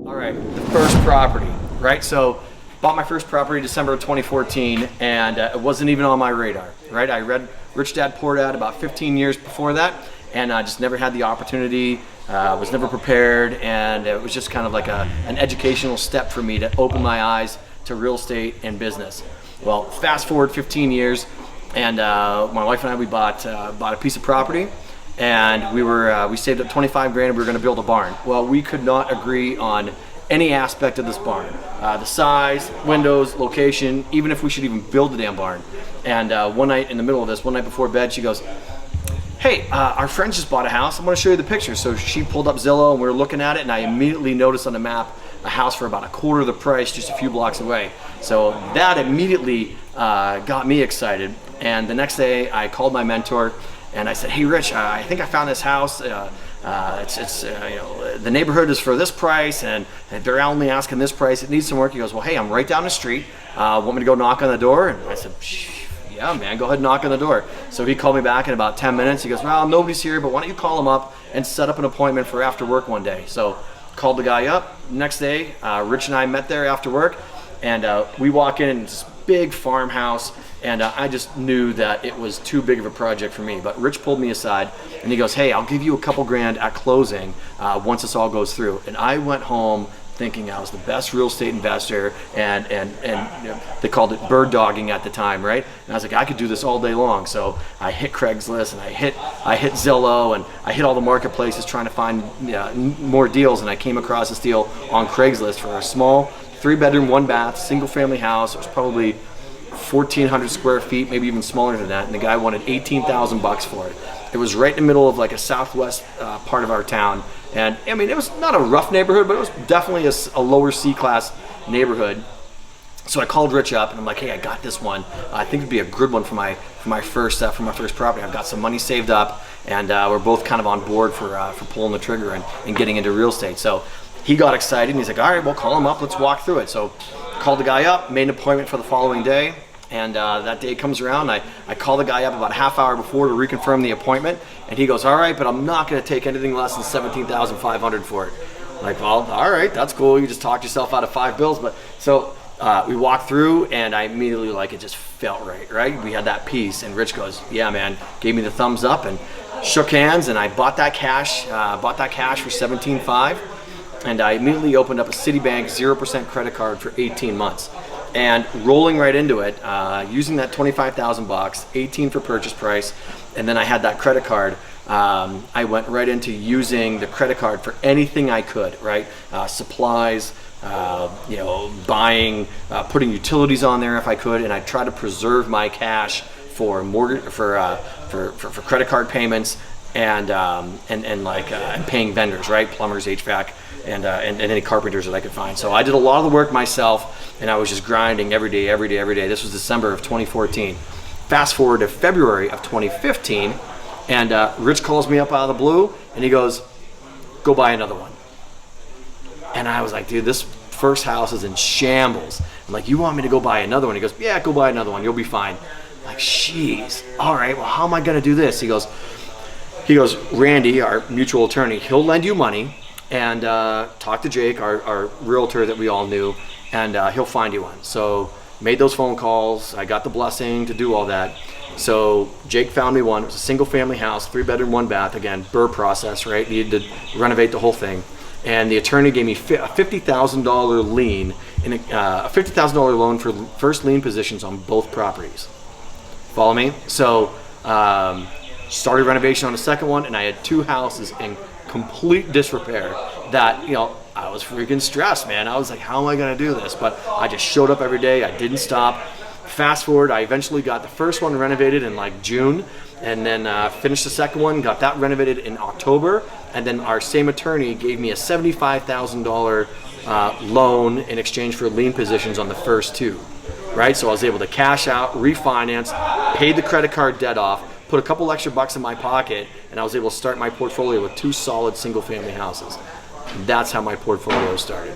All right, the first property, right? So bought my first property December of 2014, and it wasn't even on my radar, right? I read Rich Dad Poor Dad about 15 years before that, and I just never had the opportunity, was never prepared, and it was just kind of like an educational step for me to open my eyes to real estate and business. Well, fast forward 15 years, and my wife and I, we bought a piece of property, and we saved up 25 grand and we were going to build a barn. Well, we could not agree on any aspect of this barn, the size, windows, location, even if we should even build the damn barn. And one night in the middle of this, one night before bed, she goes, hey, our friend just bought a house. I'm going to show you the pictures. So she pulled up Zillow and we were looking at it, and I immediately noticed on the map a house for about a quarter of the price just a few blocks away. So that immediately got me excited. And the next day I called my mentor and I said, hey Rich, I think I found this house. The neighborhood is for this price, and they're only asking this price. It needs some work. He goes, well, hey, I'm right down the street. Want me to go knock on the door? And I said, yeah, man, go ahead and knock on the door. So he called me back in about 10 minutes. He goes, well, nobody's here, but why don't you call him up and set up an appointment for after work one day? So called the guy up. Next day, Rich and I met there after work, and we walk in this big farmhouse, and I just knew that it was too big of a project for me. But Rich pulled me aside and he goes, hey, I'll give you a couple grand at closing once this all goes through. And I went home thinking I was the best real estate investor, and you know, they called it bird dogging at the time, right? And I was like, I could do this all day long. So I hit Craigslist and I hit Zillow, and I hit all the marketplaces trying to find more deals, and I came across this deal on Craigslist for a small 3-bedroom, 1-bath, single-family house. It was probably 1,400 square feet, maybe even smaller than that, and the guy wanted $18,000 for it. It was right in the middle of like a southwest part of our town, and I mean, it was not a rough neighborhood, but it was definitely a lower C-class neighborhood. So I called Rich up and I'm like, hey, I got this one. I think it'd be a good one for my first property. I've got some money saved up, and we're both kind of on board for pulling the trigger and getting into real estate. So he got excited and he's like, all right, well, call him up, let's walk through it. So called the guy up, made an appointment for the following day, and that day comes around. I call the guy up about a half hour before to reconfirm the appointment, and he goes, all right, but I'm not going to take anything less than $17,500 for it. I'm like, well, all right, that's cool. You just talked yourself out of 5 bills. But so we walked through, and I immediately, like, it just felt right? We had that piece, and Rich goes, yeah, man, gave me the thumbs up and shook hands, and I bought that cash for $17,500. And I immediately opened up a Citibank 0% credit card for 18 months. And rolling right into it, using that $25,000, 18 for purchase price, and then I had that credit card. I went right into using the credit card for anything I could, right? Supplies, buying, putting utilities on there if I could, and I tried to preserve my cash for mortgage, for credit card payments, and paying vendors, right? Plumbers, HVAC. And any carpenters that I could find. So I did a lot of the work myself, and I was just grinding every day. This was December of 2014. Fast forward to February of 2015, and Rich calls me up out of the blue, and he goes, go buy another one. And I was like, dude, this first house is in shambles. I'm like, you want me to go buy another one? He goes, yeah, go buy another one. You'll be fine. I'm like, jeez, all right, well, how am I going to do this? He goes, Randy, our mutual attorney, he'll lend you money, and talk to Jake, our realtor that we all knew, and he'll find you one. So made those phone calls. I got the blessing to do all that. So Jake found me one. It was a single family house, 3-bedroom, 1-bath. Again, BRRRR process, right? Needed to renovate the whole thing. And the attorney gave me a $50,000 lien, a $50,000 loan for first lien positions on both properties. Follow me? So started renovation on the second one, and I had 2 houses in complete disrepair that, I was freaking stressed, man. I was like, how am I going to do this? But I just showed up every day. I didn't stop. Fast forward, I eventually got the first one renovated in like June, and then finished the second one, got that renovated in October, and then our same attorney gave me a $75,000 loan in exchange for lien positions on the first 2, right? So I was able to cash out, refinance, paid the credit card debt off, put a couple extra bucks in my pocket, and I was able to start my portfolio with 2 solid single-family houses. That's how my portfolio started.